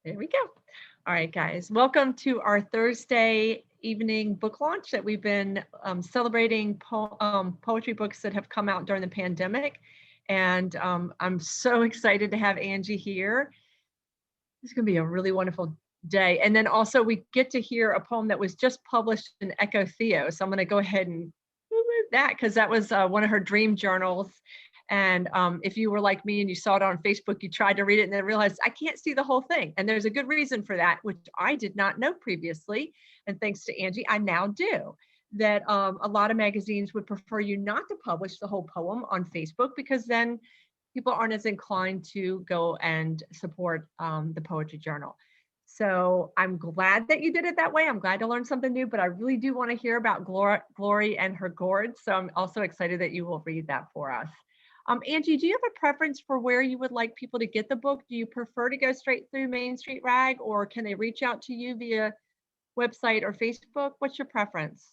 There we go. All right, guys, welcome to our Thursday evening book launch that we've been celebrating poetry books that have come out during the pandemic. And I'm so excited to have Angie here. It's going to be a really wonderful day. And then also we get to hear a poem that was just published in EcoTheo. So I'm going to go ahead and move that because that was one of her dream journals. And if you were like me and you saw it on Facebook, you tried to read it and then realized I can't see the whole thing. And there's a good reason for that, which I did not know previously. And thanks to Angie, I now do. That a lot of magazines would prefer you not to publish the whole poem on Facebook because then people aren't as inclined to go and support the Poetry Journal. So I'm glad that you did it that way. I'm glad to learn something new, but I really do want to hear about Glory and her gourds. So I'm also excited that you will read that for us. Angie, do you have a preference for where you would like people to get the book? Do you prefer to go straight through Main Street Rag, or can they reach out to you via website or Facebook? What's your preference?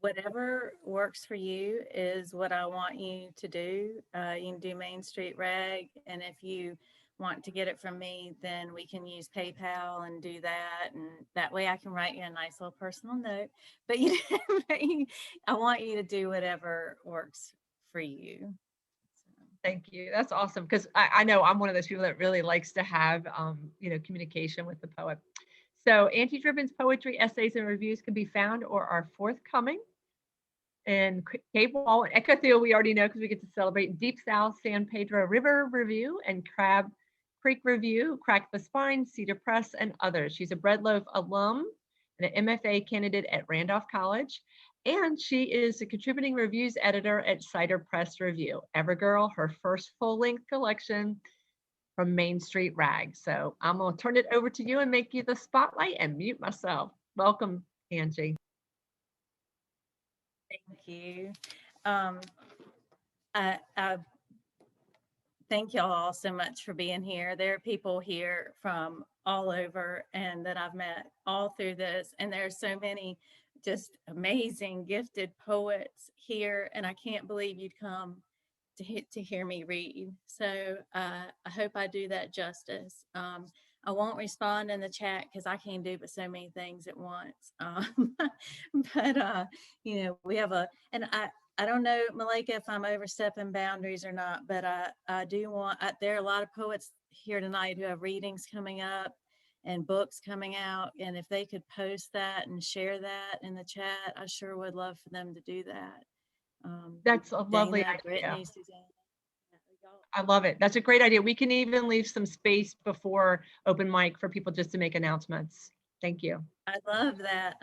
Whatever works for you is what I want you to do. You can do Main Street Rag, and if you want to get it from me, then we can use PayPal and do that, and that way I can write you a nice little personal note. But I want you to do whatever works for you. Thank you. That's awesome because I know I'm one of those people that really likes to have communication with the poet. So Angie Dribben's poetry, essays, and reviews can be found or are forthcoming in Cave Wall and EcoTheo. We already know because we get to celebrate Deep South San Pedro River Review and Crab Creek Review, Crack the Spine, Cider Press, and others. She's a Bread Loaf alum and an MFA candidate at Randolph College. And she is a contributing reviews editor at Cider Press Review. Everygirl, her first full-length collection from Main Street Rag. So I'm going to turn it over to you and make you the spotlight and mute myself. Welcome, Angie. Thank you. I thank y'all all so much for being here. There are people here from all over and that I've met all through this. And there are so many just amazing, gifted poets here. And I can't believe you'd come to hear me read. So I hope I do that justice. I won't respond in the chat because I can't do but so many things at once. But we have and I don't know, Malika, if I'm overstepping boundaries or not, but I do want, there are a lot of poets here tonight who have readings coming up and books coming out. And if they could post that and share that in the chat, I sure would love for them to do that. That's a lovely idea. Brittany, Suzanne. I love it. That's a great idea. We can even leave some space before open mic for people just to make announcements. Thank you. I love that.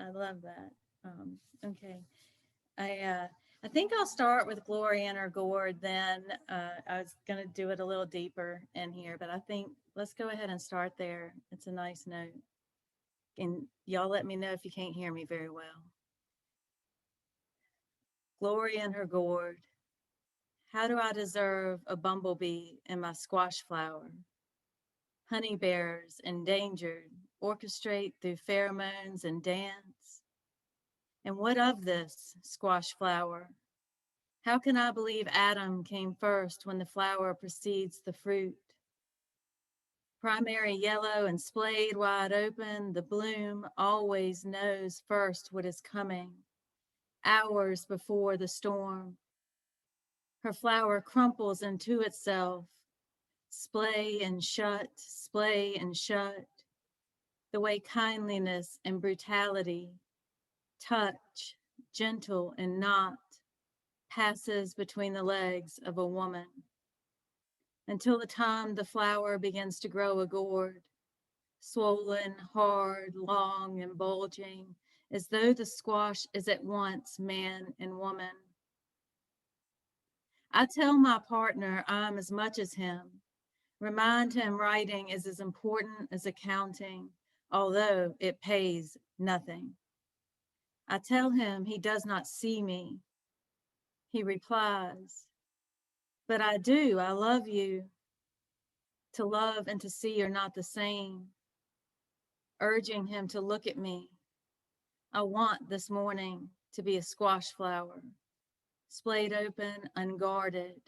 Okay. I think I'll start with Glory and her gourd. Then I was going to do it a little deeper in here, but I think let's go ahead and start there. It's a nice note. And y'all let me know if you can't hear me very well. Glory and her gourd. How do I deserve a bumblebee in my squash flower? Honey bears endangered orchestrate through pheromones and dance. And what of this squash flower? How can I believe Adam came first when the flower precedes the fruit? Primary yellow and splayed wide open, the bloom always knows first what is coming, hours before the storm. Her flower crumples into itself, splay and shut, the way kindliness and brutality, touch, gentle and not, passes between the legs of a woman, until the time the flower begins to grow a gourd, swollen, hard, long, and bulging, as though the squash is at once man and woman. I tell my partner I'm as much as him, remind him writing is as important as accounting, although it pays nothing. I tell him he does not see me. He replies, but I do, I love you. To love and to see are not the same. Urging him to look at me. I want this morning to be a squash flower, splayed open, unguarded.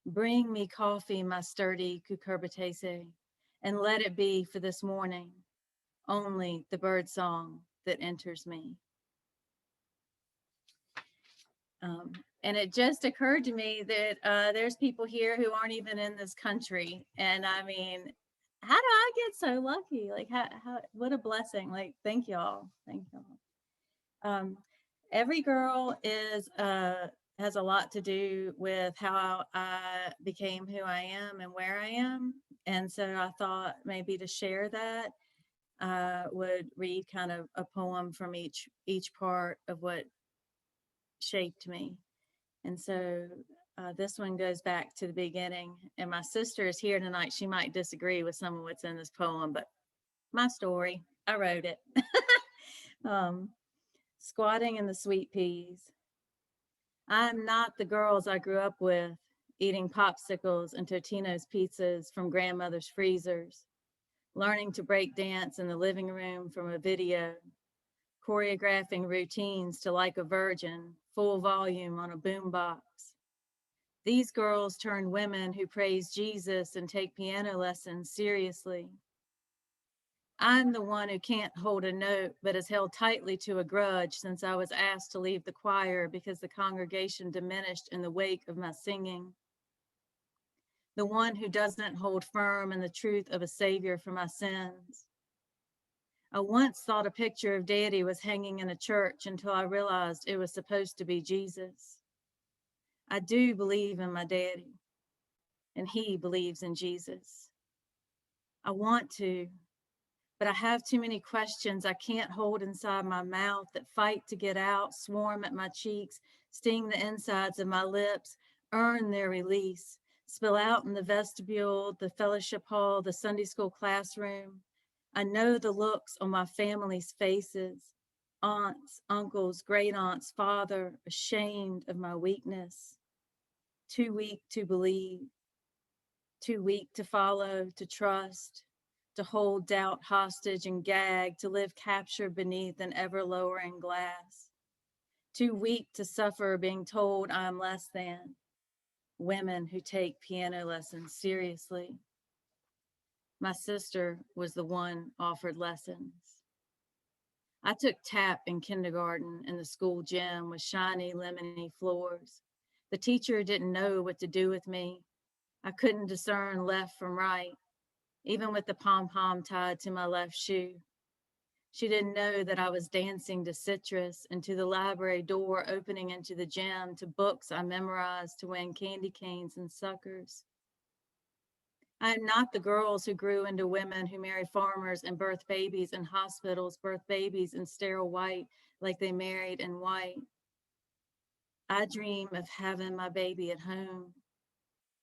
Bring me coffee, my sturdy cucurbitacea. and let it be for this morning only the bird song that enters me. And it just occurred to me that there's people here who aren't even in this country. And I mean, how do I get so lucky? Like, what a blessing. Like, thank y'all. Thank y'all. Everygirl has a lot to do with how I became who I am and where I am. And so I thought maybe to share that, I would read kind of a poem from each part of what shaped me. And so this one goes back to the beginning. And my sister is here tonight. She might disagree with some of what's in this poem, but my story, I wrote it. Squatting in the sweet peas. I'm not the girls I grew up with, eating popsicles and Totino's pizzas from grandmother's freezers, learning to break dance in the living room from a video, choreographing routines to Like a Virgin, full volume on a boombox. These girls turn women who praise Jesus and take piano lessons seriously. I'm the one who can't hold a note, but is held tightly to a grudge since I was asked to leave the choir because the congregation diminished in the wake of my singing. The one who doesn't hold firm in the truth of a savior for my sins. I once thought a picture of deity was hanging in a church until I realized it was supposed to be Jesus. I do believe in my deity, and he believes in Jesus. I want to, but I have too many questions I can't hold inside my mouth that fight to get out, swarm at my cheeks, sting the insides of my lips, earn their release, spill out in the vestibule, the fellowship hall, the Sunday school classroom. I know the looks on my family's faces, aunts, uncles, great aunts, father, ashamed of my weakness, too weak to believe, too weak to follow, to trust, to hold doubt hostage and gag, to live captured beneath an ever lowering glass, too weak to suffer being told I'm less than, women who take piano lessons seriously. My sister was the one offered lessons. I took tap in kindergarten in the school gym with shiny, lemony floors. The teacher didn't know what to do with me. I couldn't discern left from right, even with the pom-pom tied to my left shoe. She didn't know that I was dancing to citrus and to the library door opening into the gym, to books I memorized to win candy canes and suckers. I am not the girls who grew into women who marry farmers and birth babies in hospitals, birth babies in sterile white like they married in white. I dream of having my baby at home,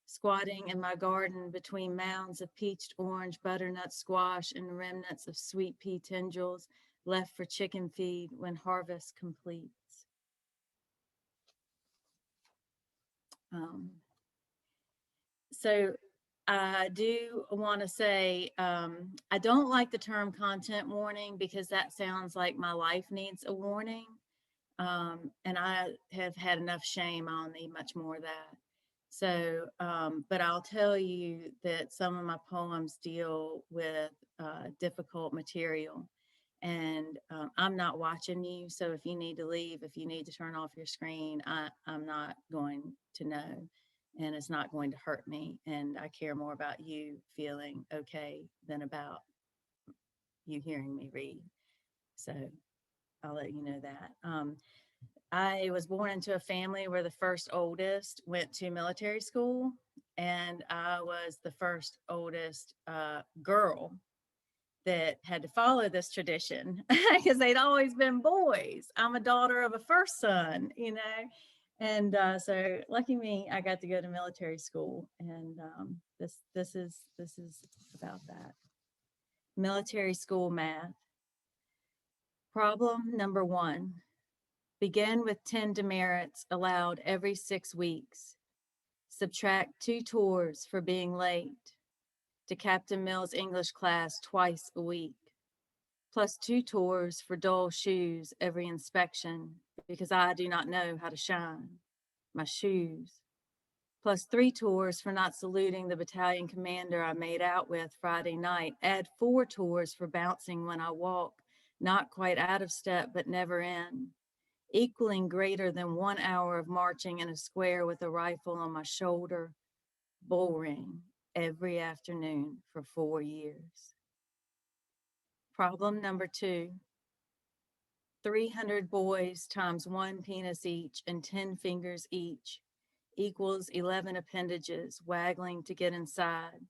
squatting in my garden between mounds of peached orange, butternut squash, and remnants of sweet pea tendrils left for chicken feed when harvest completes. So I do want to say, I don't like the term content warning because that sounds like my life needs a warning. And I have had enough shame. I don't need much more of that. So, but I'll tell you that some of my poems deal with difficult material. And I'm not watching you. So if you need to leave, if you need to turn off your screen, I'm not going to know. And it's not going to hurt me. And I care more about you feeling okay than about you hearing me read. So I'll let you know that. I was born into a family where the first oldest went to military school, and I was the first oldest girl that had to follow this tradition because they'd always been boys. I'm a daughter of a first son, you know, and so lucky me, I got to go to military school, and this is about that. Military school math. Problem number 1. Begin with 10 demerits allowed every 6 weeks. Subtract 2 tours for being late to Captain Mill's English class twice a week, plus 2 tours for dull shoes every inspection because I do not know how to shine my shoes. plus 3 tours for not saluting the battalion commander I made out with Friday night. Add 4 tours for bouncing when I walk, not quite out of step, but never in, equaling greater than 1 hour of marching in a square with a rifle on my shoulder, boring every afternoon for 4 years. Problem number 2, 300 boys times 1 penis each and 10 fingers each equals 11 appendages waggling to get inside,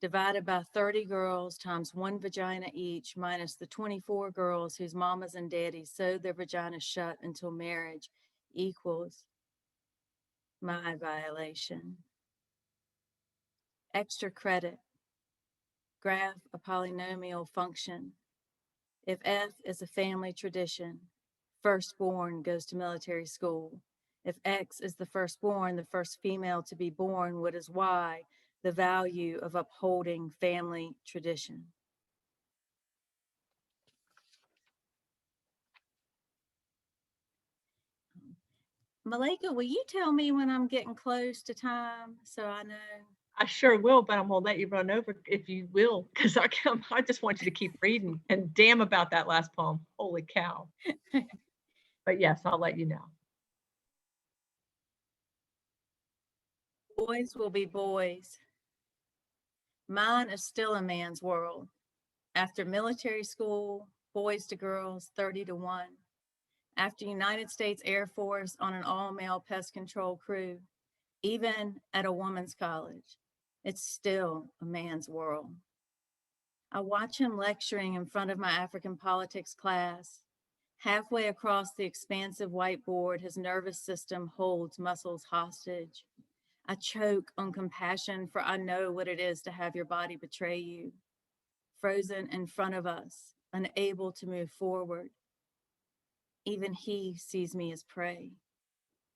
divided by 30 girls times 1 vagina each minus the 24 girls whose mamas and daddies sewed their vaginas shut until marriage equals my violation. Extra credit. Graph a polynomial function. If F is a family tradition, firstborn goes to military school. If X is the firstborn, the first female to be born, what is Y? The value of upholding family tradition. Malika, will you tell me when I'm getting close to time so I know? I sure will, but I'm gonna let you run over if you will, because I just want you to keep reading. And damn about that last poem. Holy cow. But yes, I'll let you know. Boys will be boys. Mine is still a man's world. After military school, boys to girls, 30 to 1. After United States Air Force on an all-male pest control crew, even at a woman's college, it's still a man's world. I watch him lecturing in front of my African politics class. Halfway across the expansive whiteboard, his nervous system holds muscles hostage. I choke on compassion, for I know what it is to have your body betray you. Frozen in front of us, unable to move forward. Even he sees me as prey,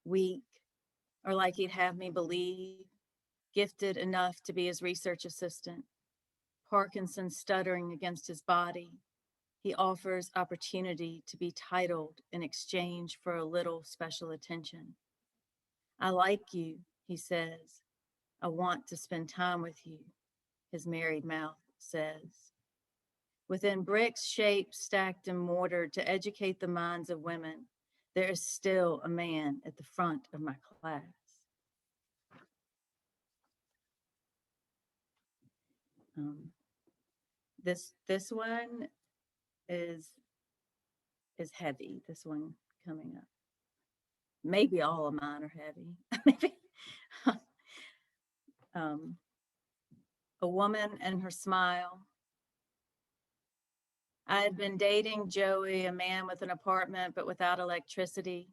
weak, or like he'd have me believe, gifted enough to be his research assistant. Parkinson stuttering against his body. He offers opportunity to be titled in exchange for a little special attention. I like you, he says. I want to spend time with you, his married mouth says. Within bricks shaped, stacked, and mortared to educate the minds of women, there is still a man at the front of my class. This one is heavy. This one coming up. Maybe all of mine are heavy. Maybe. A woman and her smile. I had been dating Joey, a man with an apartment but without electricity.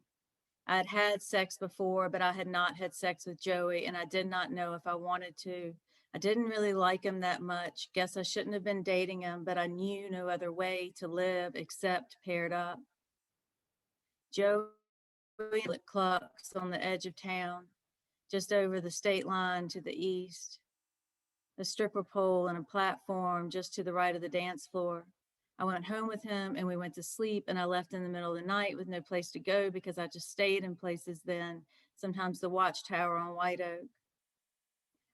I had had sex before, but I had not had sex with Joey, and I did not know if I wanted to. I didn't really like him that much. Guess I shouldn't have been dating him, but I knew no other way to live except paired up. Joey clucks on the edge of town, just over the state line to the east. A stripper pole and a platform just to the right of the dance floor. I went home with him and we went to sleep, and I left in the middle of the night with no place to go because I just stayed in places then, sometimes the Watchtower on White Oak.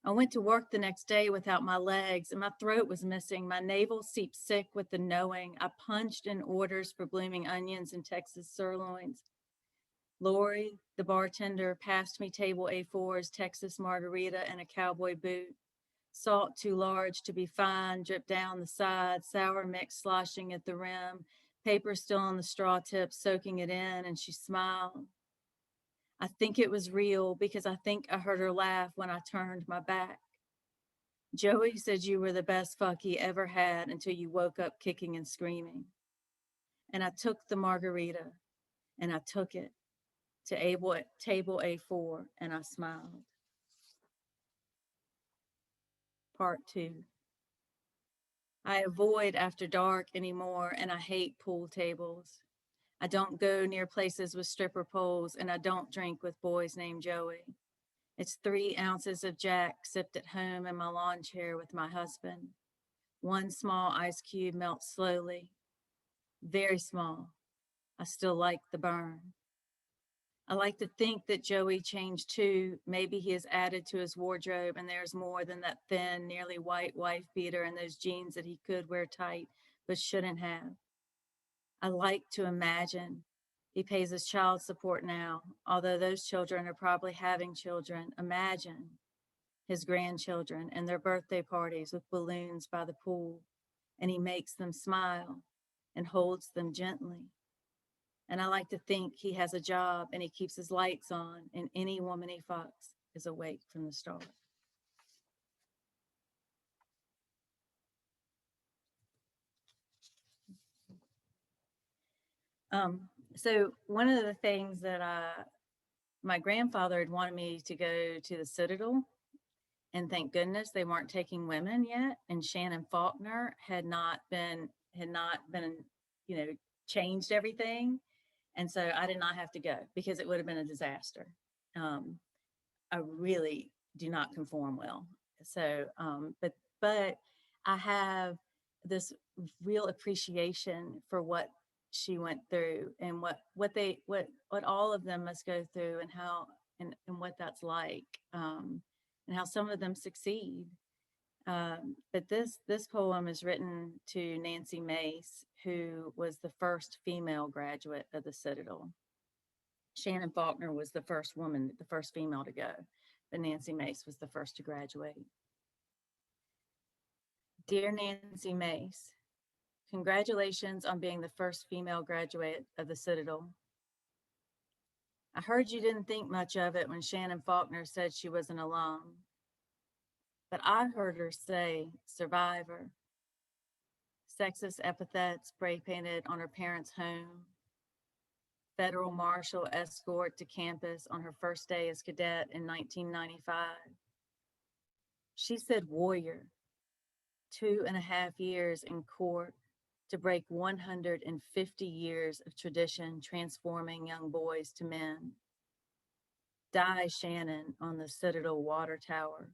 I went to work the next day without my legs, and my throat was missing. My navel seeped sick with the knowing. I punched in orders for blooming onions and Texas sirloins. Lori, the bartender, passed me table A4's Texas margarita and a cowboy boot. Salt too large to be fine, dripped down the side, sour mix sloshing at the rim, paper still on the straw tip, soaking it in, and she smiled. I think it was real because I think I heard her laugh when I turned my back. Joey said you were the best fuck he ever had until you woke up kicking and screaming. And I took the margarita, and I took it to table A4, and I smiled. Part 2. I avoid after dark anymore, and I hate pool tables. I don't go near places with stripper poles, and I don't drink with boys named Joey. It's 3 ounces of Jack sipped at home in my lawn chair with my husband. 1 small ice cube melts slowly. Very small. I still like the burn. I like to think that Joey changed too. Maybe he has added to his wardrobe and there's more than that thin, nearly white wife beater and those jeans that he could wear tight but shouldn't have. I like to imagine he pays his child support now, although those children are probably having children. Imagine his grandchildren and their birthday parties with balloons by the pool, and he makes them smile and holds them gently. And I like to think he has a job and he keeps his lights on, and any woman he fucks is awake from the start. So one of the things that my grandfather had wanted me to go to the Citadel, and thank goodness they weren't taking women yet, and Shannon Faulkner had not been, changed everything. And so I did not have to go because it would have been a disaster. I really do not conform well. So, but I have this real appreciation for what she went through and what all of them must go through, and how and what that's like, and how some of them succeed. But this poem is written to Nancy Mace, who was the first female graduate of the Citadel. Shannon Faulkner was the first woman, the first female to go, but Nancy Mace was the first to graduate. Dear Nancy Mace, congratulations on being the first female graduate of the Citadel. I heard you didn't think much of it when Shannon Faulkner said she was an alum, but I heard her say survivor. Sexist epithets spray painted on her parents' home. Federal Marshal escort to campus on her first day as cadet in 1995. She said warrior, 2.5 years in court to break 150 years of tradition transforming young boys to men. Die Shannon on the Citadel water tower.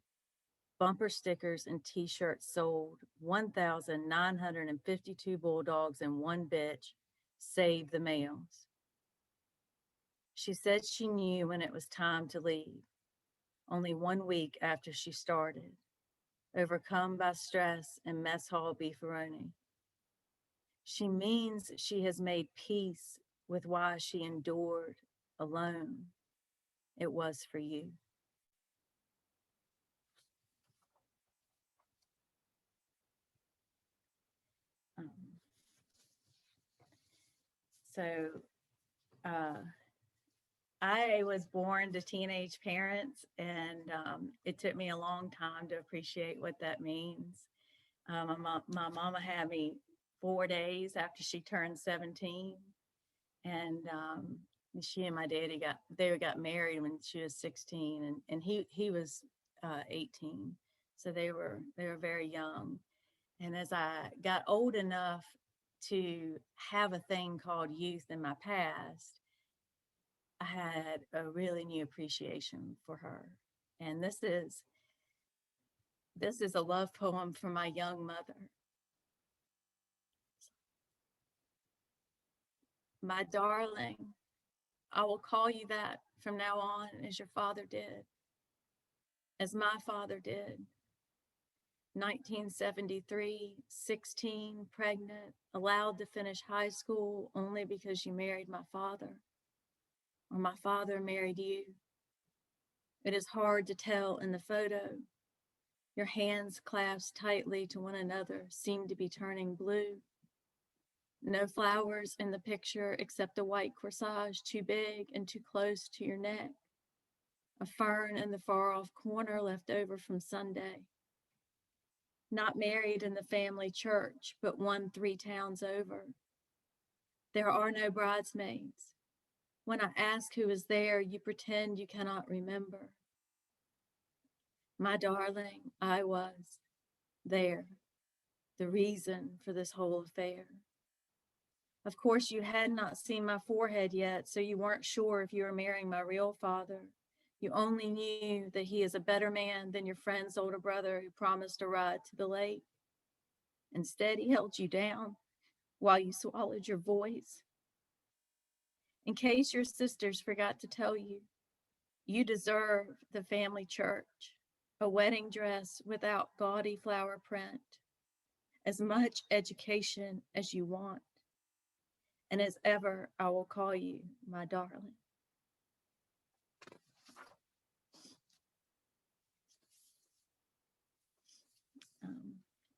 Bumper stickers and t-shirts sold. 1,952 bulldogs and one bitch. Save the males. She said she knew when it was time to leave, only 1 week after she started, overcome by stress and mess hall beefaroni. She means she has made peace with why she endured alone. It was for you. So I was born to teenage parents, and it took me a long time to appreciate what that means. My mama had me 4 days after she turned 17, and she and my daddy got married when she was 16, and he was 18, so they were very young. And as I got old enough to have a thing called youth in my past, I had a really new appreciation for her. And this is a love poem for my young mother. My darling, I will call you that from now on, as your father did, as my father did. 1973, 16, pregnant, allowed to finish high school only because you married my father, or my father married you. It is hard to tell in the photo. Your hands clasped tightly to one another seem to be turning blue. No flowers in the picture except a white corsage too big and too close to your neck. A fern in the far-off corner left over from Sunday. Not married in the family church, but one 3 towns over. There are no bridesmaids. When I ask who is there, you pretend you cannot remember. My darling, I was there, the reason for this whole affair. Of course, you had not seen my forehead yet, so you weren't sure if you were marrying my real father. You only knew that he is a better man than your friend's older brother who promised a ride to the lake. Instead, he held you down while you swallowed your voice. In case your sisters forgot to tell you, you deserve the family church, a wedding dress without gaudy flower print, as much education as you want, and as ever I will call you my darling.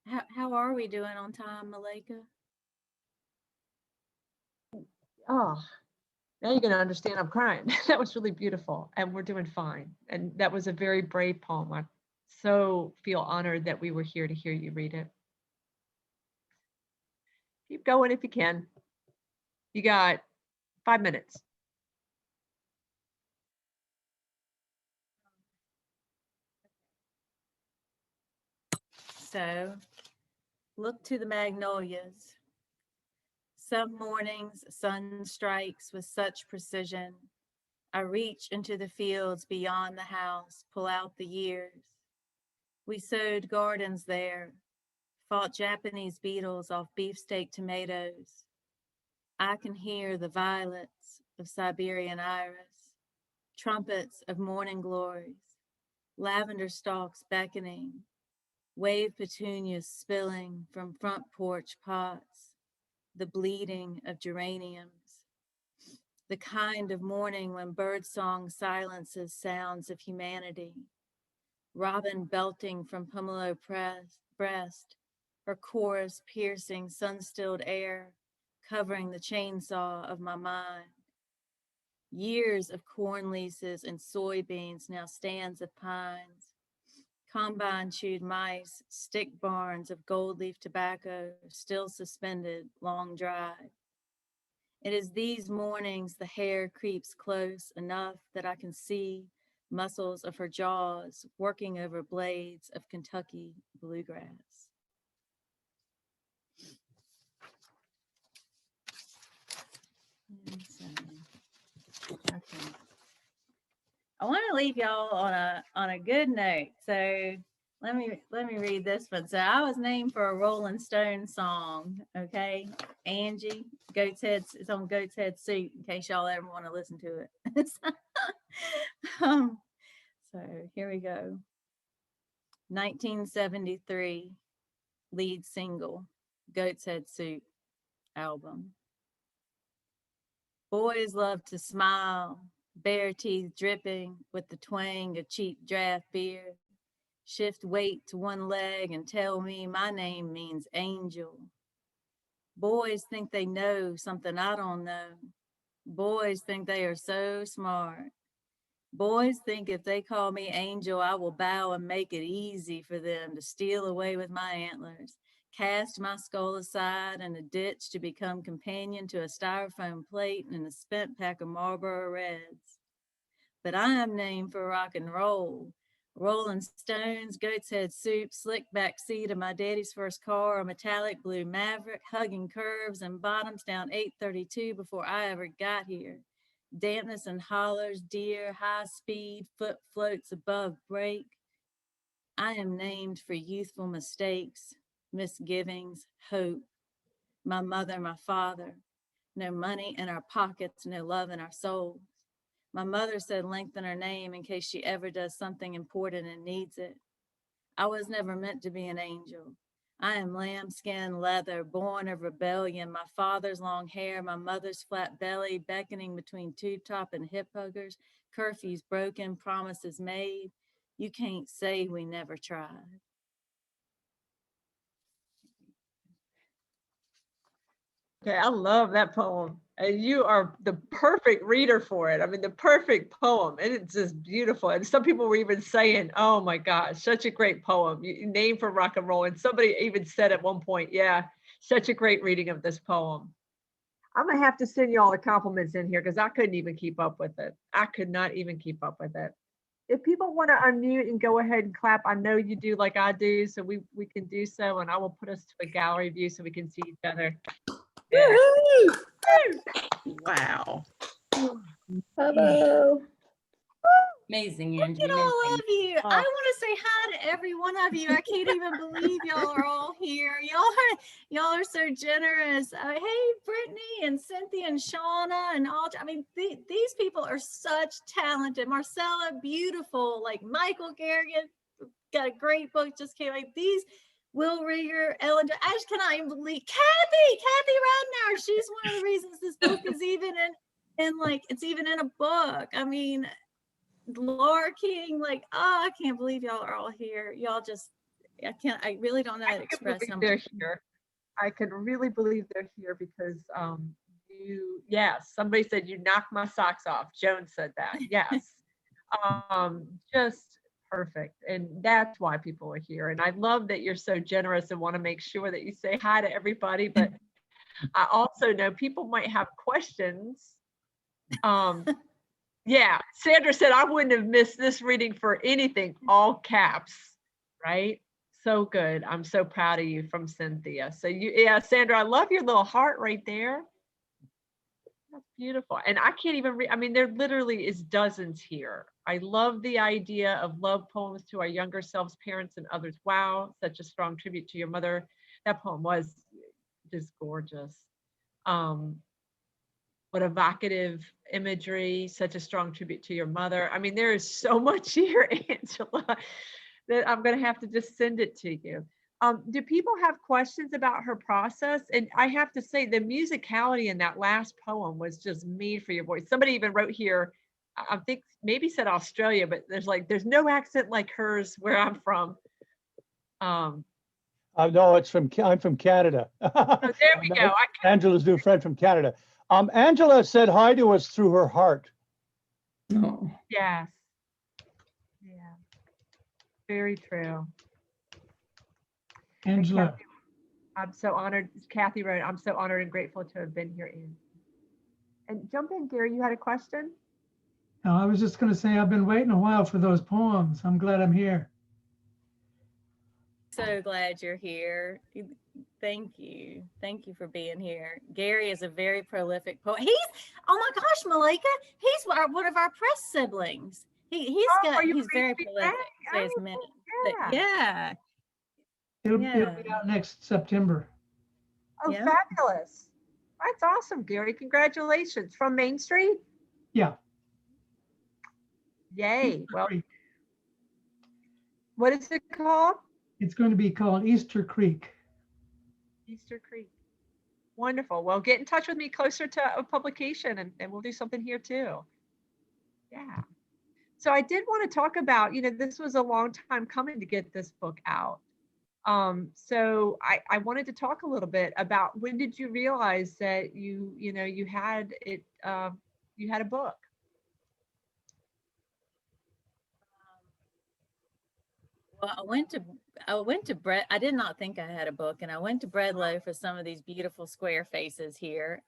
How are we doing on time, Malika? Oh, now you're going to understand I'm crying. That was really beautiful, and we're doing fine. And that was a very brave poem. I so feel honored that we were here to hear you read it. Keep going if you can. You got 5 minutes. So, look to the magnolias. Some mornings, sun strikes with such precision. I reach into the fields beyond the house, pull out the years. We sowed gardens there, fought Japanese beetles off beefsteak tomatoes. I can hear the violets of Siberian iris, trumpets of morning glories, lavender stalks beckoning, wave petunias spilling from front porch pots, the bleeding of geraniums, the kind of morning when birdsong silences sounds of humanity, robin belting from pomelo breast, her chorus piercing sun-stilled air, covering the chainsaw of my mind. Years of corn leases and soybeans, now stands of pines, combine chewed mice, stick barns of gold leaf tobacco, still suspended, long dried. It is these mornings the hair creeps close enough that I can see muscles of her jaws working over blades of Kentucky bluegrass. Okay. I want to leave y'all on a good note. So let me read this one. So I was named for a Rolling Stone song. Okay, Angie, Goat's Head. It's on Goat's Head Suit. In case y'all ever want to listen to it. So here we go. 1973 lead single, Goat's Head Suit album. Boys love to smile, bare teeth dripping with the twang of cheap draft beer. Shift weight to one leg and tell me my name means angel. Boys think they know something I don't know. Boys think they are so smart. Boys think if they call me angel, I will bow and make it easy for them to steal away with my antlers, cast my skull aside in a ditch to become companion to a styrofoam plate and a spent pack of Marlboro Reds. But I am named for rock and roll. Rolling Stones, Goat's Head Soup, slick back seat of my daddy's first car, a metallic blue Maverick, hugging curves and bottoms down 832 before I ever got here. Dampness and hollers, deer, high speed, foot floats above brake. I am named for youthful mistakes, misgivings, hope. My mother, my father, no money in our pockets, no love in our souls. My mother said lengthen her name in case she ever does something important and needs it. I was never meant to be an angel. I am lambskin leather, born of rebellion, my father's long hair, my mother's flat belly, beckoning between tube top and hip huggers, curfews broken, promises made. You can't say we never tried. Okay, I love that poem. And you are the perfect reader for it. I mean, the perfect poem. And it's just beautiful. And some people were even saying, oh my gosh, such a great poem. You named for rock and roll. And somebody even said at one point, yeah, such a great reading of this poem. I'm gonna have to send you all the compliments in here because I couldn't even keep up with it. I could not even keep up with it. If people want to unmute and go ahead and clap, I know you do like I do, so we can do so. And I will put us to a gallery view so we can see each other. Yeah. Wow. Hello. Amazing, Look Angie. at all of you. Oh. I want to say hi to every one of you. I can't even believe y'all are all here. Y'all are so generous. Hey, Brittany and Cynthia and Shauna and all. I mean, these people are such talented. Marcella, beautiful. Like Michael Garrigan, got a great book, just came out. These, Will Rieger, Ellen, I just cannot even believe. Kathy Radner, she's one of the reasons this book is even in like, it's even in a book. I mean, Laura King, like, oh, I can't believe y'all are all here. Y'all just, I really don't know how to express how they're much. here. I can really believe they're here because yes, somebody said you knocked my socks off. Joan said that. Yes. Just perfect. And that's why people are here. And I love that you're so generous and want to make sure that you say hi to everybody. But I also know people might have questions. Yeah, Sandra said I wouldn't have missed this reading for anything, all caps, right? So good. I'm so proud of you, from Cynthia. So yeah, Sandra, I love your little heart right there. That's beautiful. And I can't even read, I mean, there literally is dozens here. I love the idea of love poems to our younger selves, parents, and others. Wow, such a strong tribute to your mother. That poem was just gorgeous. What evocative imagery, such a strong tribute to your mother. I mean, there is so much here, Angela, that I'm going to have to just send it to you. Do people have questions about her process? And I have to say, the musicality in that last poem was just made for your voice. Somebody even wrote here, I think maybe said Australia, but there's no accent like hers where I'm from. No, I'm from Canada. Oh, there we go. Angela's new friend from Canada. Angela said hi to us through her heart. Oh, Yes. Yeah. Very true. Angela, Kathy, I'm so honored. Kathy wrote, I'm so honored and grateful to have been here. And jump in, Gary, you had a question? no, I was just going to say I've been waiting a while for those poems. I'm glad I'm here. So glad you're here. Thank you. Thank you for being here. Gary is a very prolific poet. Oh my gosh, Malika, he's one of our press siblings. He's very prolific. So he's many. Yeah. It'll be out next September. Oh, yeah. Fabulous. That's awesome, Gary. Congratulations. From Main Street? Yeah. Yay. Well, what is it called? It's going to be called Easter Creek. Easter Creek. Wonderful. Well, get in touch with me closer to a publication and we'll do something here too. Yeah. So I did want to talk about, this was a long time coming to get this book out. So I wanted to talk a little bit about, when did you realize that you had it, you had a book? Well, I went to Bread. I did not think I had a book, and I went to Bread Loaf for some of these beautiful square faces here,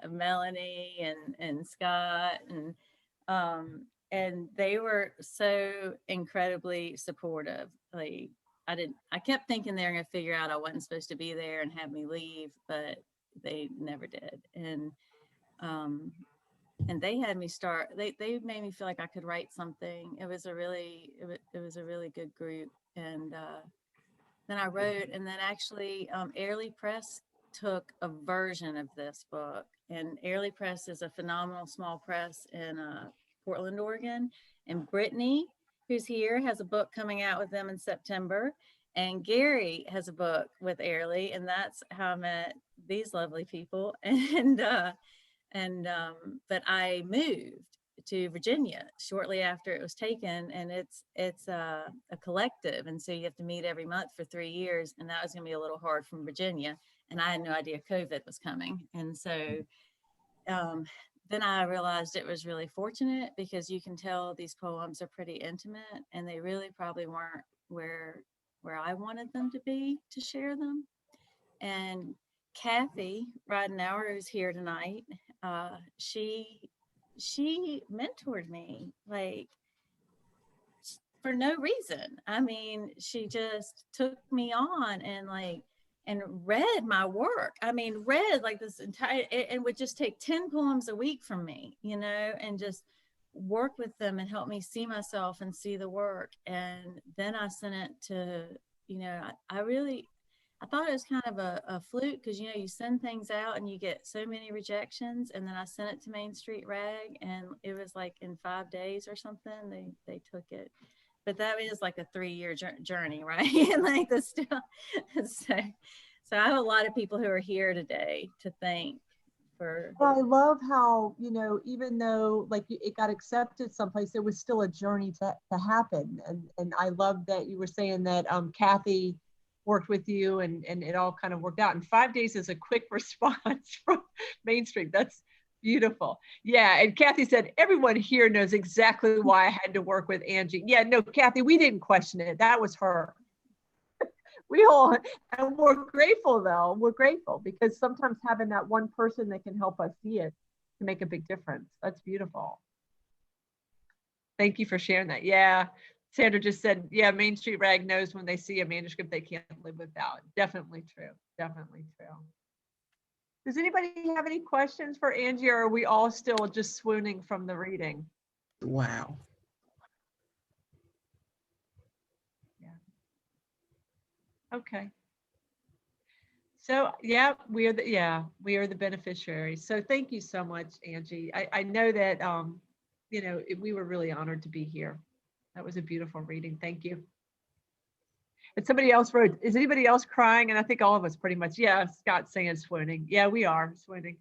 Melanie and Scott, and they were so incredibly supportive. Like I kept thinking they were gonna figure out I wasn't supposed to be there and have me leave, but they never did. And they had me start, they made me feel like I could write something. It was a really good group. And then I wrote, and then actually Airlie Press took a version of this book. And Airlie Press is a phenomenal small press in Portland, Oregon. And Brittany, who's here, has a book coming out with them in September. And Gary has a book with Airlie, and that's how I met these lovely people. But I moved to Virginia shortly after it was taken, and it's a collective, and so you have to meet every month for 3 years, and that was going to be a little hard from Virginia, and I had no idea COVID was coming. And so then I realized it was really fortunate, because you can tell these poems are pretty intimate, and they really probably weren't where I wanted them to be to share them. And Kathy Ridenauer, who's here tonight, she mentored me, like, for no reason. I mean, she just took me on and read my work. I mean, read like this entire, and would just take 10 poems a week from me, and just work with them and help me see myself and see the work. And then I sent it to, I thought it was kind of a fluke because, you know, you send things out and you get so many rejections. And then I sent it to Main Street Rag and it was like in 5 days or something, they took it. But that is like a 3-year journey, right? And like the still, so I have a lot of people who are here today to thank for. Well, I love how, you know, even though like it got accepted someplace, there was still a journey to happen. And I love that you were saying that Kathy worked with you and it all kind of worked out. And 5 days is a quick response from Mainstream. That's beautiful. Yeah. And Kathy said, everyone here knows exactly why I had to work with Angie. Yeah, no, Kathy, we didn't question it. That was her. We all, and we're grateful though. We're grateful because sometimes having that one person that can help us see it can make a big difference. That's beautiful. Thank you for sharing that. Yeah. Sandra just said, yeah, Main Street Rag knows when they see a manuscript they can't live without. Definitely true. Definitely true. Does anybody have any questions for Angie, or are we all still just swooning from the reading? Wow. Yeah. Okay. So yeah, we are the beneficiaries. So thank you so much, Angie. I know that you know, we were really honored to be here. That was a beautiful reading. Thank you. And somebody else wrote, is anybody else crying? And I think all of us pretty much. Yeah, Scott's saying swooning. Yeah, we are swooning.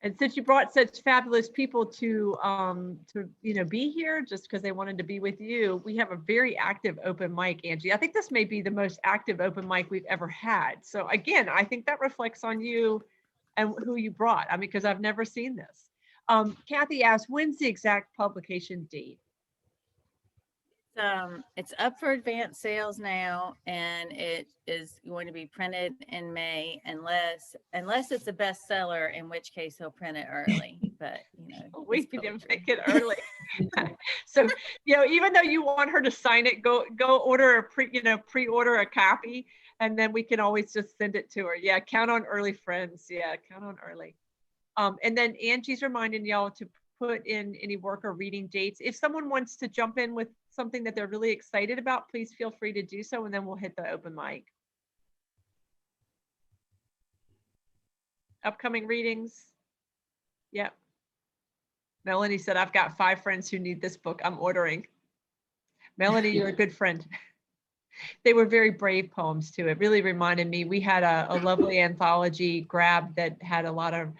And since you brought such fabulous people to you know, be here just because they wanted to be with you, we have a very active open mic, Angie. I think this may be the most active open mic we've ever had. So again, I think that reflects on you and who you brought. I mean, because I've never seen this. Kathy asked, when's the exact publication date? It's up for advanced sales now, and it is going to be printed in May, unless it's a bestseller, in which case he'll print it early. But you know, we can make it early. So you know, even though you want her to sign it, go order a pre-order a copy, and then we can always just send it to her. Yeah, count on early, friends. Yeah, count on early. And then Angie's reminding y'all to put in any work or reading dates. If someone wants to jump in with something that they're really excited about, please feel free to do so, and then we'll hit the open mic. Upcoming readings. Yep. Melanie said, I've got 5 friends who need this book. I'm ordering. Melanie, you're a good friend. They were very brave poems too. It really reminded me, we had a lovely anthology grab that had a lot of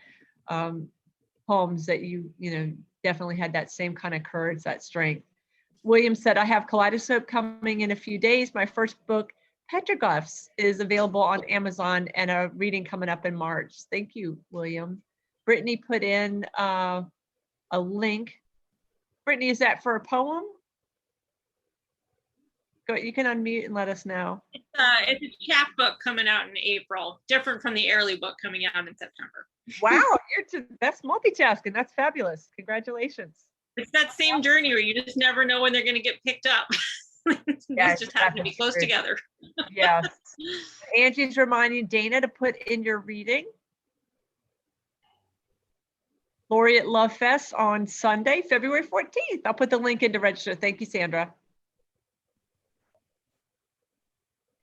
poems that you know, definitely had that same kind of courage, that strength. William said, I have Kaleidoscope coming in a few days. My first book, Petroglyphs, is available on Amazon, and a reading coming up in March. Thank you, William. Brittany put in a link. Brittany, is that for a poem? Go, you can unmute and let us know. It's a chapbook coming out in April, different from the Airly book coming out in September. Wow, that's multitasking. That's fabulous. Congratulations. It's that same journey where you just never know when they're going to get picked up. Yeah, just happen to be close together. Yes. Angie's reminding Dana to put in your reading. Laureate Love Fest on Sunday, February 14th. I'll put the link in to register. Thank you, Sandra.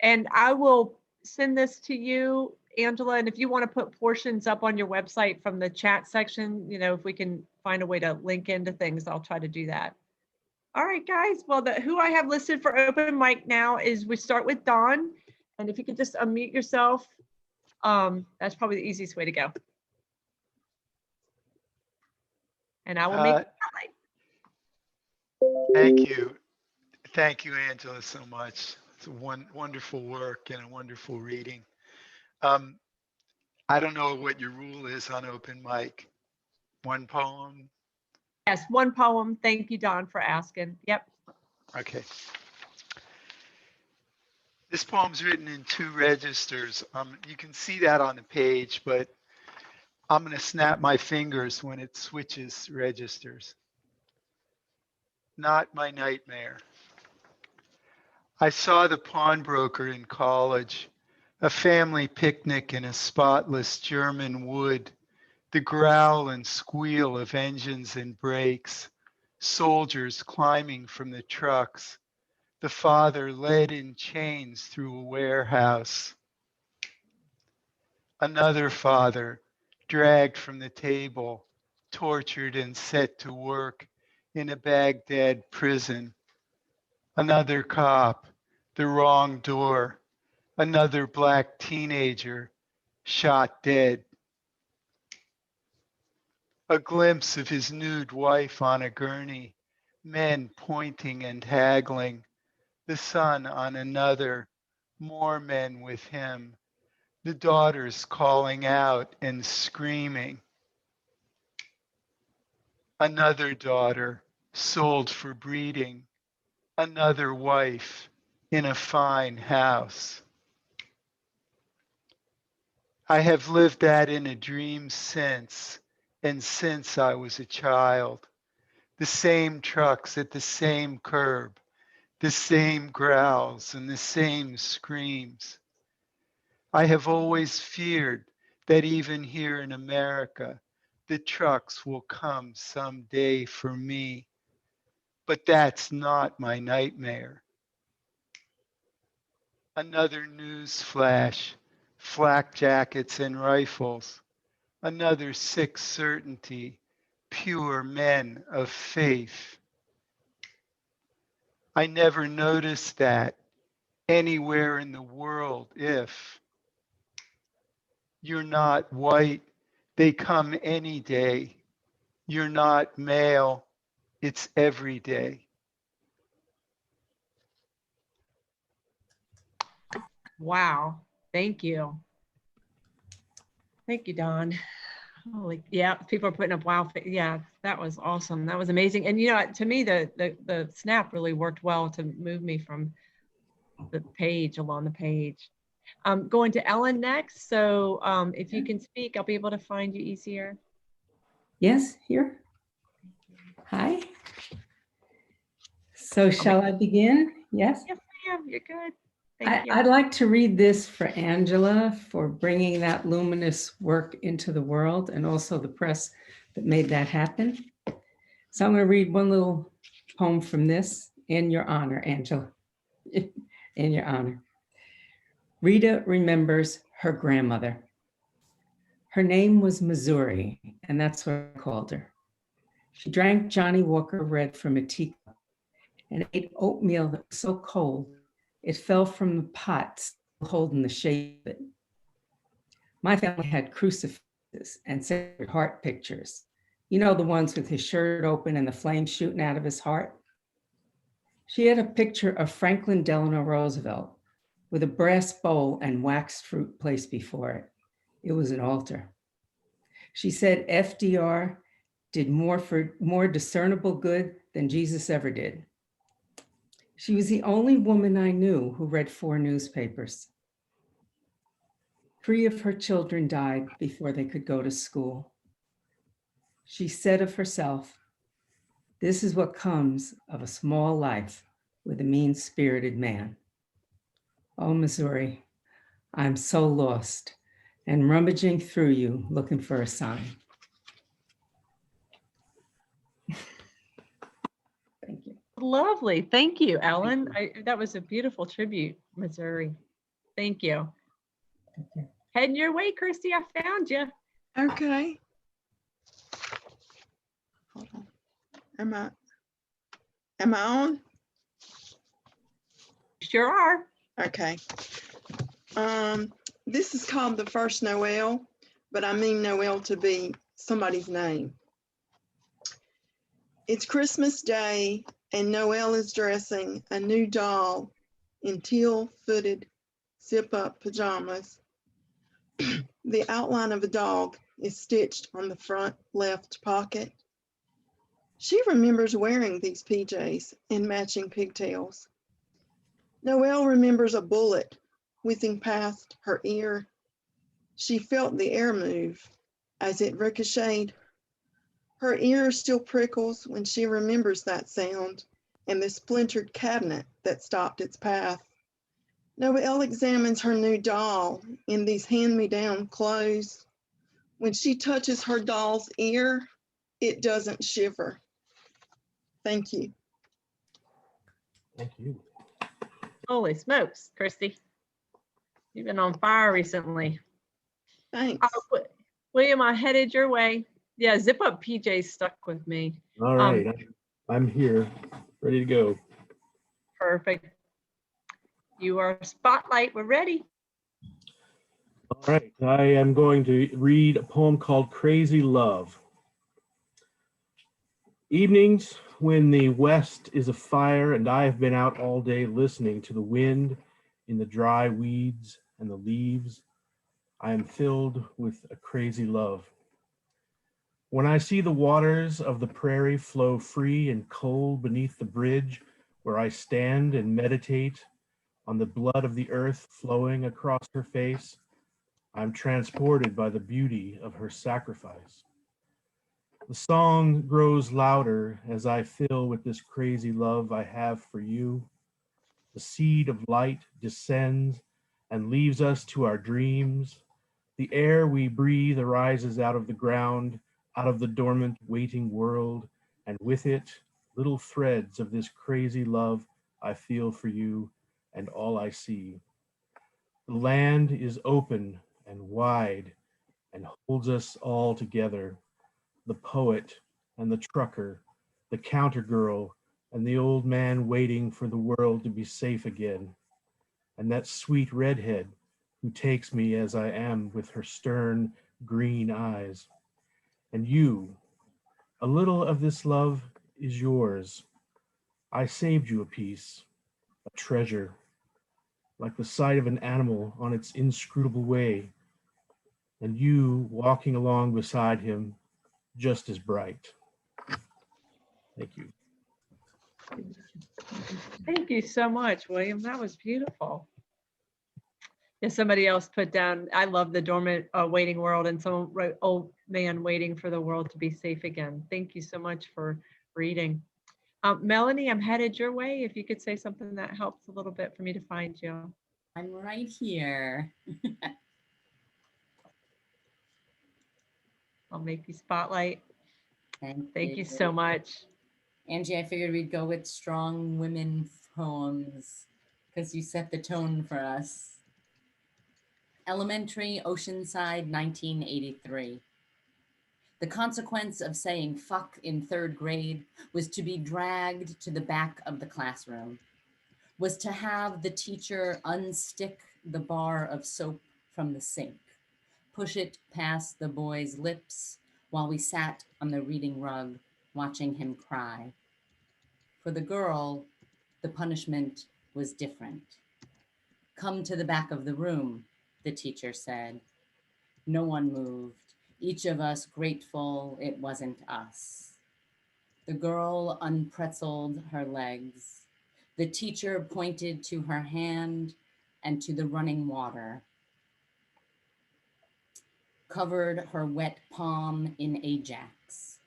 And I will send this to you, Angela, and if you want to put portions up on your website from the chat section, you know, if we can find a way to link into things, I'll try to do that. All right, guys. Well, who I have listed for open mic now is, we start with Dawn. And if you could just unmute yourself, that's probably the easiest way to go. And I will make it highlight. Thank you. Thank you, Angela, so much. It's a wonderful work and a wonderful reading. I don't know what your rule is on open mic. One poem? Yes, one poem. Thank you, Don, for asking. Yep. Okay. This poem's written in 2 registers. You can see that on the page, but I'm going to snap my fingers when it switches registers. Not my nightmare. I saw the pawnbroker in college, a family picnic in a spotless German wood, the growl and squeal of engines and brakes, soldiers climbing from the trucks, the father led in chains through a warehouse. Another father dragged from the table, tortured and set to work in a Baghdad prison. Another cop, the wrong door. Another black teenager shot dead. A glimpse of his nude wife on a gurney, men pointing and haggling, the son on another, more men with him, the daughters calling out and screaming. Another daughter sold for breeding, another wife in a fine house. I have lived that in a dream since, and since I was a child. The same trucks at the same curb, the same growls and the same screams. I have always feared that even here in America, the trucks will come someday for me. But that's not my nightmare. Another news flash, flak jackets and rifles. Another sick certainty, pure men of faith. I never noticed that anywhere in the world if you're not white, they come any day. You're not male, it's every day. Wow. Thank you. Thank you, Don. Holy, yeah, people are putting up wow. Yeah, that was awesome. That was amazing. And you know, to me, the snap really worked well to move me from the page along the page. Going to Ellen next. So if you can speak, I'll be able to find you easier. Yes, here. Hi. So shall I begin? Yes. Yes, ma'am. You're good. Thank you. I'd like to read this for Angela for bringing that luminous work into the world, and also the press that made that happen. So I'm going to read one little poem from this in your honor, Angela, in your honor. Rita remembers her grandmother. Her name was Missouri, and that's what I called her. She drank Johnny Walker Red from a teacup and ate oatmeal that was so cold it fell from the pot, still holding the shape of it. My family had crucifixes and Sacred Heart pictures. You know, the ones with his shirt open and the flame shooting out of his heart. She had a picture of Franklin Delano Roosevelt with a brass bowl and waxed fruit placed before it. It was an altar. She said FDR did more for more discernible good than Jesus ever did. She was the only woman I knew who read 4 newspapers. 3 of her children died before they could go to school. She said of herself, "This is what comes of a small life with a mean-spirited man." Oh, Missouri, I'm so lost and rummaging through you looking for a sign. Thank you. Lovely. Thank you, Ellen. That was a beautiful tribute, Missouri. Thank you. Thank you. Heading your way, Christy. I found you. Okay. Hold on. Am I on? Sure are. Okay. This is called The First Noel, but I mean Noel to be somebody's name. It's Christmas Day and Noel is dressing a new doll in teal-footed zip-up pajamas. The outline of a dog is stitched on the front left pocket. She remembers wearing these PJs and matching pigtails. Noelle remembers a bullet whizzing past her ear. She felt the air move as it ricocheted. Her ear still prickles when she remembers that sound and the splintered cabinet that stopped its path. Noelle examines her new doll in these hand-me-down clothes. When she touches her doll's ear, it doesn't shiver. Thank you. Thank you. Holy smokes, Christy. You've been on fire recently. Thanks. William, I headed your way. Yeah, Zip Up PJ stuck with me. All right, I'm here, ready to go. Perfect. You are spotlight. We're ready. All right, I am going to read a poem called Crazy Love. Evenings when the west is afire and I have been out all day listening to the wind in the dry weeds and the leaves, I am filled with a crazy love. When I see the waters of the prairie flow free and cold beneath the bridge where I stand and meditate on the blood of the earth flowing across her face, I'm transported by the beauty of her sacrifice. The song grows louder as I fill with this crazy love I have for you. The seed of light descends and leaves us to our dreams. The air we breathe arises out of the ground, out of the dormant, waiting world, and with it, little threads of this crazy love I feel for you and all I see. The land is open and wide and holds us all together. The poet and the trucker, the counter girl, and the old man waiting for the world to be safe again. And that sweet redhead who takes me as I am with her stern green eyes. And you, a little of this love is yours. I saved you a piece, a treasure, like the sight of an animal on its inscrutable way, and you walking along beside him just as bright. Thank you. Thank you so much, William. That was beautiful. Yeah, somebody else put down, I love the dormant waiting world, and someone wrote, old man waiting for the world to be safe again. Thank you so much for reading. Melanie, I'm headed your way. If you could say something that helps a little bit for me to find you. I'm right here. I'll make you spotlight. Thank you you so much. Angie, I figured we'd go with strong women poems because you set the tone for us. Elementary, Oceanside, 1983. The consequence of saying fuck in third grade was to be dragged to the back of the classroom, was to have the teacher unstick the bar of soap from the sink, push it past the boy's lips while we sat on the reading rug watching him cry. For the girl, the punishment was different. Come to the back of the room, the teacher said. No one moved, each of us grateful it wasn't us. The girl unpretzeled her legs. The teacher pointed to her hand and to the running water, covered her wet palm in Ajax.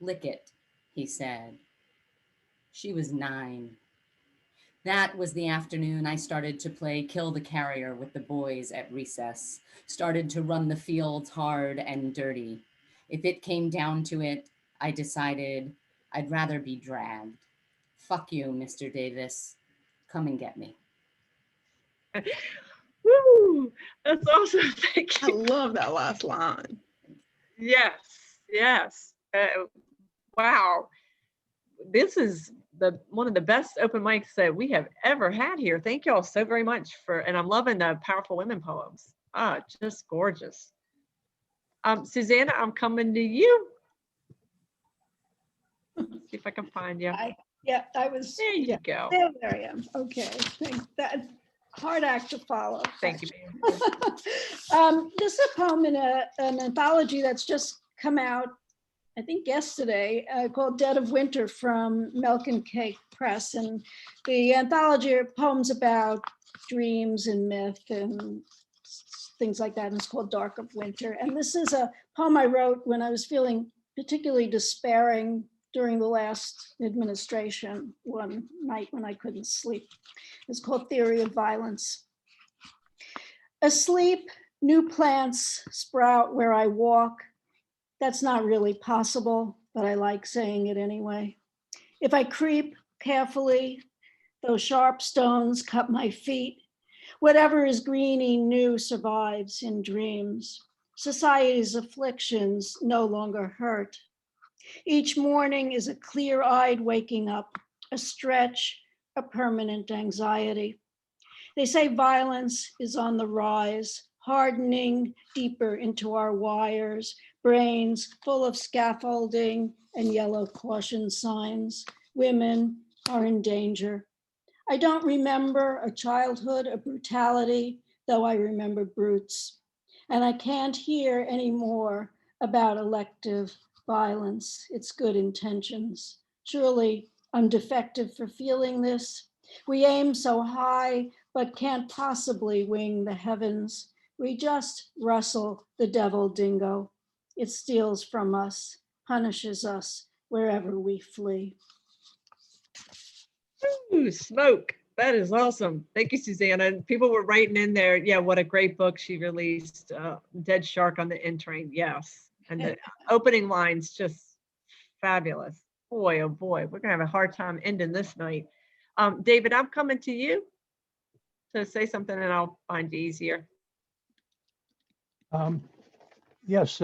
Lick it, he said. She was 9. That was the afternoon I started to play Kill the Carrier with the boys at recess, started to run the fields hard and dirty. If it came down to it, I decided I'd rather be dragged. Fuck you, Mr. Davis. Come and get me. Woo! That's awesome. Thank I you. love that last line. Yes, yes. Wow. This is one of the best open mics that we have ever had here. Thank you all so very much and I'm loving the powerful women poems. Just gorgeous. Susanna, I'm coming to you. Let's see if I can find you. Yeah, I was. There you go. There I am. Okay, thanks. That hard act to follow. Thank you. This is a poem in an anthology that's just come out, I think yesterday, called Dead of Winter from Milk and Cake Press. And the anthology are poems about dreams and myth and things like that. And it's called Dark of Winter. And this is a poem I wrote when I was feeling particularly despairing during the last administration one night when I couldn't sleep. It's called Theory of Violence. Asleep, new plants sprout where I walk. That's not really possible, but I like saying it anyway. If I creep carefully, Though sharp stones cut my feet, whatever is greeny new survives in dreams. Society's afflictions no longer hurt. Each morning is a clear-eyed waking up, a stretch, a permanent anxiety. They say violence is on the rise, hardening deeper into our wires, brains full of scaffolding and yellow caution signs. Women are in danger. I don't remember a childhood of brutality, though I remember brutes. And I can't hear any more about elective violence, its good intentions. Surely I'm defective for feeling this. We aim so high, but can't possibly wing the heavens. We just rustle the devil dingo. It steals from us, punishes us wherever we flee. Ooh, smoke. That is awesome. Thank you, Susanna. And people were writing in there, yeah, what a great book she released. Dead Shark on the N Train. Yes. And the opening lines just fabulous. Boy, oh boy, we're gonna have a hard time ending this night. David, I'm coming to you to say something and I'll find you easier. Yes,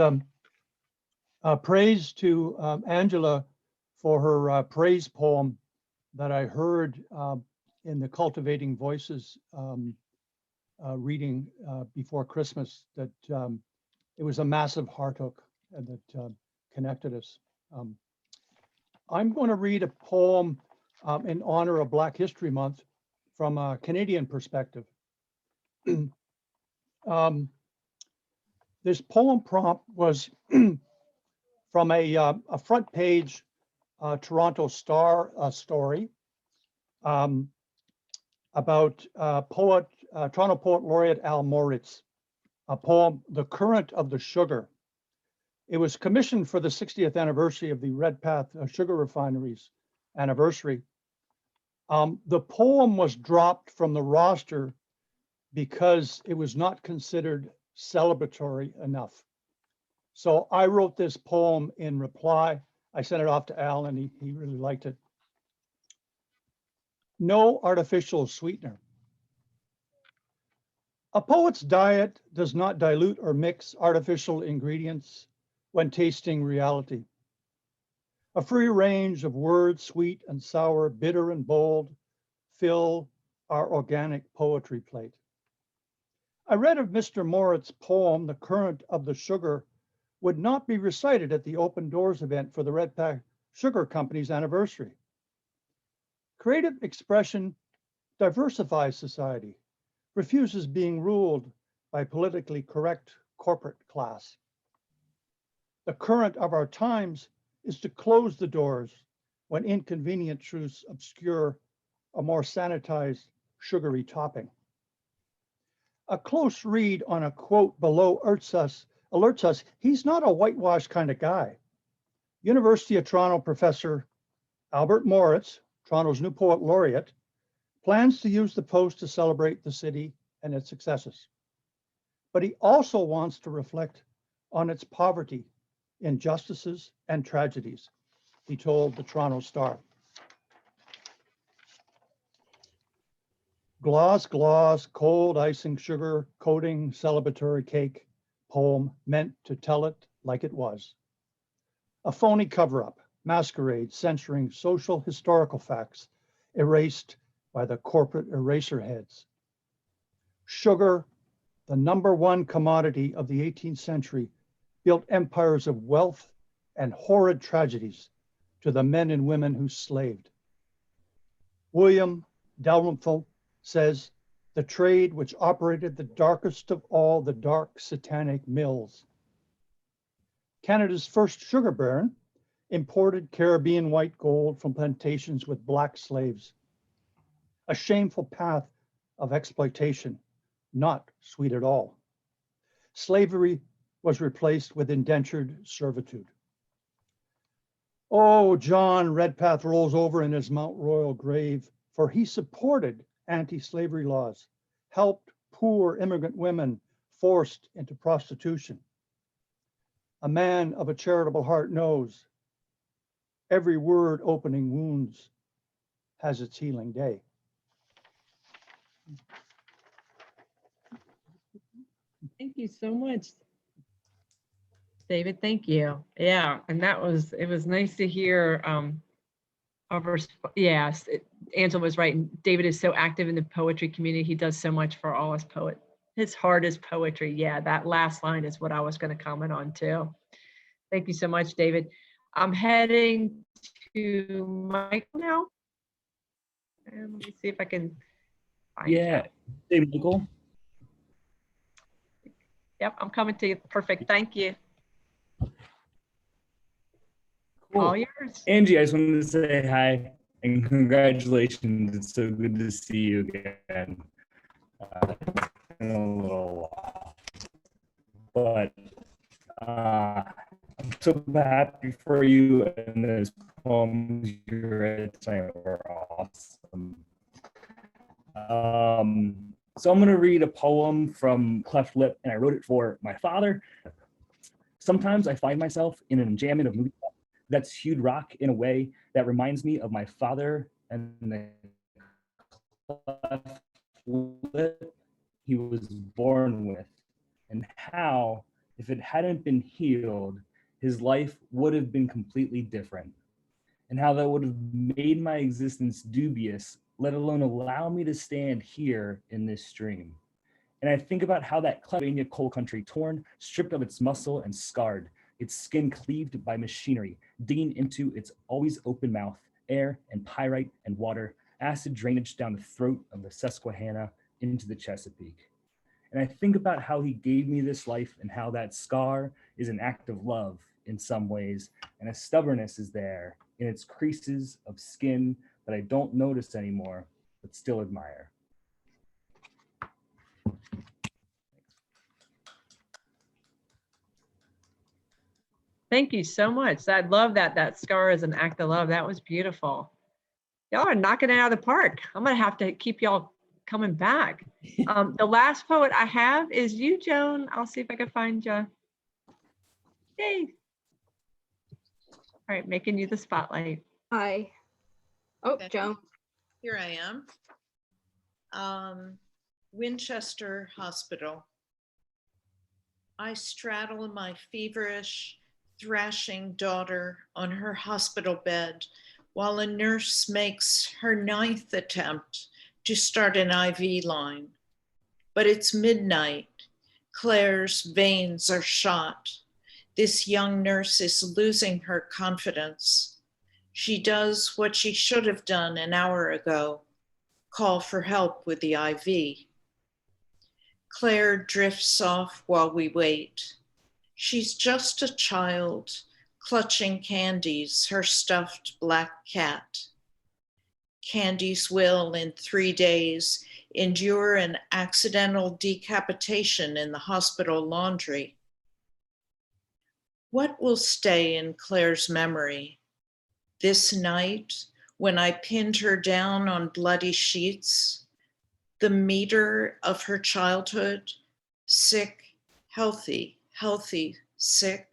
praise to Angela for her praise poem that I heard in the Cultivating Voices reading before Christmas, that it was a massive heart hook and that connected us. I'm going to read a poem in honor of Black History Month from a Canadian perspective. This poem prompt was from a front page Toronto Star story about Toronto Poet Laureate Al Moritz, a poem, The Current of the Sugar. It was commissioned for the 60th anniversary of the Redpath Sugar Refinery's anniversary. The poem was dropped from the roster because it was not considered celebratory enough. So I wrote this poem in reply. I sent it off to Al and he really liked it. No artificial sweetener. A poet's diet does not dilute or mix artificial ingredients when tasting reality. A free range of words, sweet and sour, bitter and bold, fill our organic poetry plate. I read of Mr. Moritz's poem, The Current of the Sugar, would not be recited at the Open Doors event for the Redpath Sugar Company's anniversary. Creative expression diversifies society, refuses being ruled by politically correct corporate class. The current of our times is to close the doors when inconvenient truths obscure a more sanitized, sugary topping. A close read on a quote below alerts us he's not a whitewashed kind of guy. University of Toronto professor Albert Moritz, Toronto's new poet laureate, plans to use the post to celebrate the city and its successes. But he also wants to reflect on its poverty, injustices, and tragedies, he told the Toronto Star. Gloss, gloss, cold icing, sugar, coating, celebratory cake, poem meant to tell it like it was. A phony cover-up, masquerade censoring social historical facts erased by the corporate eraser heads. Sugar, the #1 commodity of the 18th century, built empires of wealth and horrid tragedies to the men and women who slaved. William Dalrymple says, the trade which operated the darkest of all the dark satanic mills. Canada's first sugar baron imported Caribbean white gold from plantations with black slaves. A shameful path of exploitation, not sweet at all. Slavery was replaced with indentured servitude. Oh, John Redpath rolls over in his Mount Royal grave, for he supported anti-slavery laws, helped poor immigrant women forced into prostitution. A man of a charitable heart knows every word opening wounds has its healing day. Thank you so much, David. Thank you. Yeah, and it was nice to hear yes, Angela was right. And David is so active in the poetry community. He does so much for all us poets. His heart is poetry. Yeah, that last line is what I was going to comment on too. Thank you so much, David. I'm heading to Michael now. And let me see if I can find you. Hey, Michael. Yep, I'm coming to you. Perfect. Thank you. Cool. All yours. Angie, I just wanted to say hi and congratulations. It's so good to see you again. It's been a little while. But I'm so happy for you, and those poems you read tonight were awesome. So I'm going to read a poem from Cleft Lip, and I wrote it for my father. Sometimes I find myself in an enjambment of movie that's hewed rock in a way that reminds me of my father and the cleft lip he was born with, and how, if it hadn't been healed, his life would have been completely different, and how that would have made my existence dubious, let alone allow me to stand here in this stream. And I think about how that Pennsylvania coal country, torn, stripped of its muscle and scarred, its skin cleaved by machinery, digging into its always open mouth, air and pyrite and water, acid drainage down the throat of the Susquehanna into the Chesapeake. And I think about how he gave me this life and how that scar is an act of love in some ways, and a stubbornness is there in its creases of skin that I don't notice anymore, but still admire. Thank you so much. I love that scar is an act of love. That was beautiful. Y'all are knocking it out of the park. I'm gonna have to keep y'all coming back. The last poet I have is you, Joan. I'll see if I can find you. Yay. All right, making you the spotlight. Hi. Oh, Okay. Joan. Here I am. Winchester Hospital. I straddle my feverish, thrashing daughter on her hospital bed while a nurse makes her 9th attempt to start an IV line. But it's midnight. Claire's veins are shot. This young nurse is losing her confidence. She does what she should have done an hour ago, call for help with the IV. Claire drifts off while we wait. She's just a child, clutching Candies, her stuffed black cat. Candies will, in 3 days, endure an accidental decapitation in the hospital laundry. What will stay in Claire's memory? This night, when I pinned her down on bloody sheets, the meter of her childhood, sick, healthy, sick.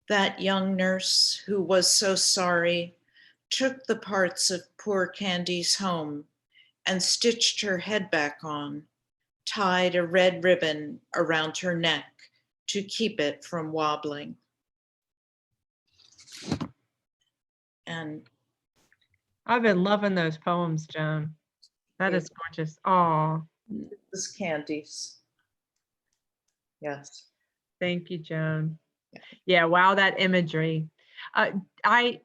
That young nurse who was so sorry took the parts of poor Candy's home and stitched her head back on, tied a red ribbon around her neck to keep it from wobbling. And I've been loving those poems, Joan. That is gorgeous. Oh, this is Candy's. Yes. thank you, Joan. Yeah, wow, that imagery. I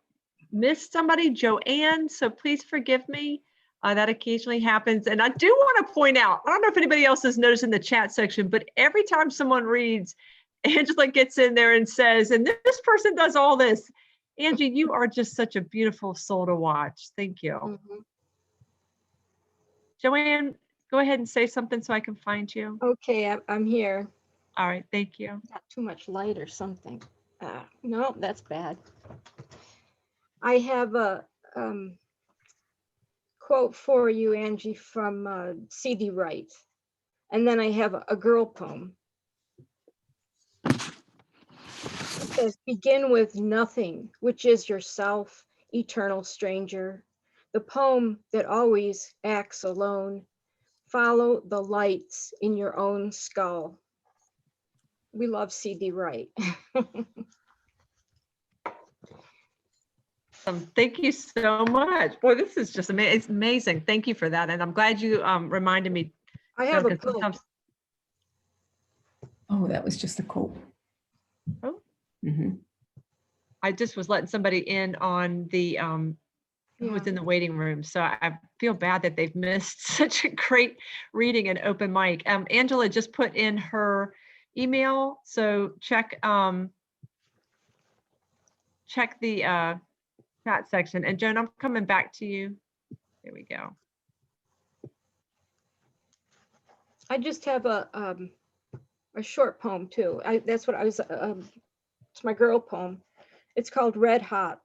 missed somebody, Joanne, so please forgive me. That occasionally happens. And I do want to point out, I don't know if anybody else has noticed in the chat section, but every time someone reads, Angela gets in there and says, and this person does all this. Angie, you are just such a beautiful soul to watch. Thank you. Mm-hmm. Joanne, go ahead and say something so I can find you. Okay, I'm here. All right, thank you. Not too much light or something. No, that's bad. I have a quote for you, Angie, from C.D. Wright. And then I have a girl poem. It says, begin with nothing, which is yourself, eternal stranger. the poem that always acts alone. Follow the lights in your own skull. We love C.D. Wright. Thank you so much. Boy, this is just amazing. It's amazing. Thank you for that. And I'm glad you reminded me. I have a because quote. sometimes- Oh, that was just a quote. Oh. Mhm. I just was letting somebody in on the who was Yeah. in the waiting room. So I feel bad that they've missed such a great reading and open mic. Angela just put in her email. So check check the chat section. And Joan, I'm coming back to you. There we go. I just have a short poem too. That's what I was. It's my girl poem. It's called Red Hot.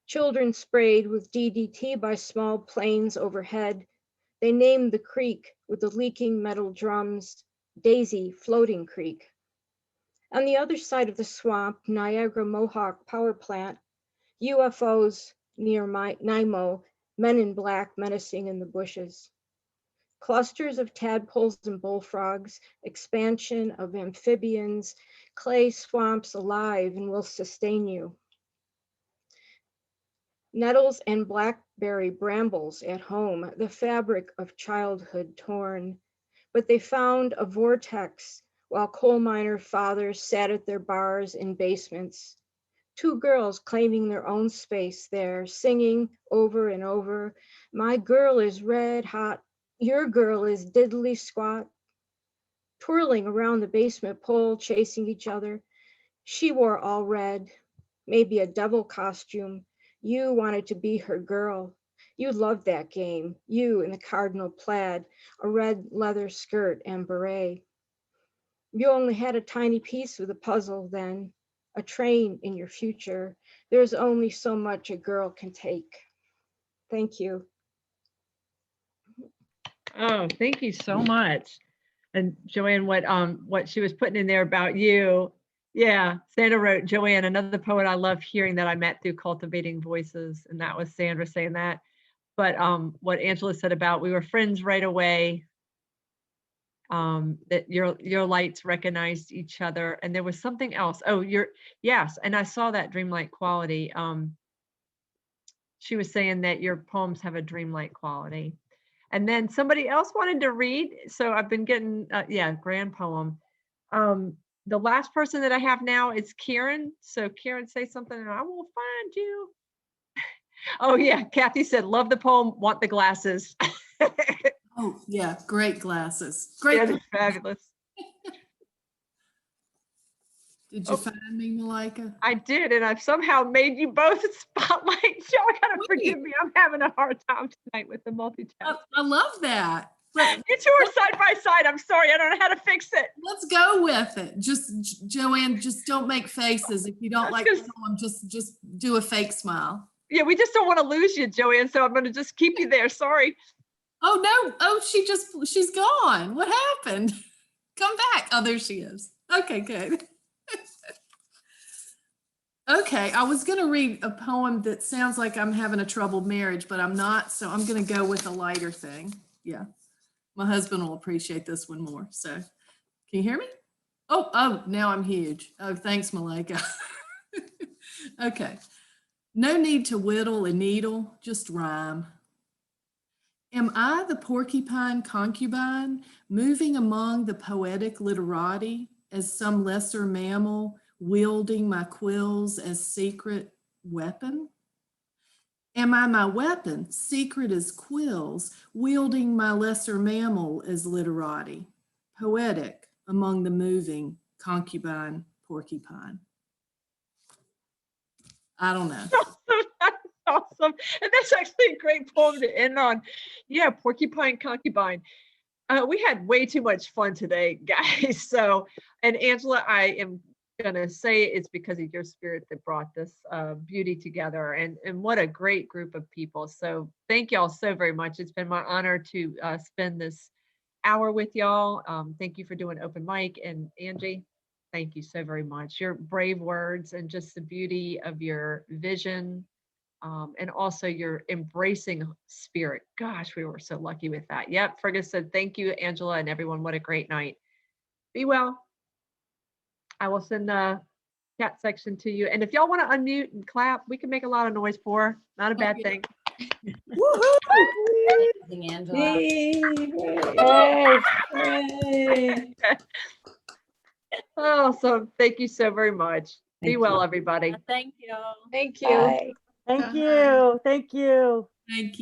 Children sprayed with DDT by small planes overhead. They named the creek with the leaking metal drums, Daisy Floating Creek. On the other side of the swamp, Niagara Mohawk Power Plant, UFOs near NIMO, men in black menacing in the bushes. Clusters of tadpoles and bullfrogs, expansion of amphibians, clay swamps alive and will sustain you. Nettles and blackberry brambles at home, the fabric of childhood torn. But they found a vortex while coal miner fathers sat at their bars in basements. Two girls claiming their own space there, singing over and over, my girl is red hot, your girl is diddly squat. Twirling around the basement pole, chasing each other. She wore all red, maybe a devil costume. You wanted to be her girl. You loved that game. You in the cardinal plaid, a red leather skirt and beret. You only had a tiny piece of the puzzle then, a train in your future. There's only so much a girl can take. Thank you. Oh, thank you so much. And Joanne, what she was putting in there about you. Yeah, Sandra wrote, Joanne, another poet I love hearing that I met through Cultivating Voices. And that was Sandra saying that. But what Angela said about we were friends right away, that your lights recognized each other. And there was something else. Oh, yes. And I saw that dreamlike quality. She was saying that your poems have a dreamlike quality. And then somebody else wanted to read. So I've been getting, grand poem. The last person that I have now is Karen. So Karen, say something and I will find you. Oh yeah, Kathy said, love the poem, want the glasses. Oh yeah, great glasses. Great. Yeah, they're fabulous. Did you find me, Malika? I did, and I've somehow made you both spotlight. Y'all gotta forgive me. I'm having a hard time tonight with the multitask. I love that. You two are side by side. I'm sorry, I don't know how to fix it. Let's go with it. Just Joanne, just don't make faces. If you don't like the poem, just do a fake smile. Yeah, we just don't want to lose you, Joanne. So I'm gonna just keep you there. Sorry. Oh no! Oh, she's gone. What happened? Come back. Oh, there she is. Okay, good. Okay, I was gonna read a poem that sounds like I'm having a troubled marriage, but I'm not. So I'm gonna go with a lighter thing. Yeah, my husband will appreciate this one more. So, can you hear me? Oh, now I'm huge. Oh, thanks, Malika. Okay. No need to whittle a needle, just rhyme. Am I the porcupine concubine, moving among the poetic literati as some lesser mammal, wielding my quills as secret weapon? Am I my weapon, secret as quills, wielding my lesser mammal as literati, poetic among the moving concubine porcupine? I don't know. That's awesome. And that's actually a great poem to end on. Yeah, porcupine concubine. We had way too much fun today, guys. So, and Angela, I am gonna say it's because of your spirit that brought this beauty together, and what a great group of people. So thank y'all so very much. It's been my honor to spend this hour with y'all. Thank you for doing open mic, and Angie, thank you so very much. Your brave words and just the beauty of your vision and also your embracing spirit. Gosh, we were so lucky with that. Yep, Fergus said, thank you, Angela, and everyone. What a great night. Be well. I will send the chat section to you. And if y'all want to unmute and clap, we can make a lot of noise for her. Not a bad thing. Amazing, Angela. So thank you so very much. Be well, everybody. Thank you. Thank you. Bye. Thank you. Thank you. Thank you.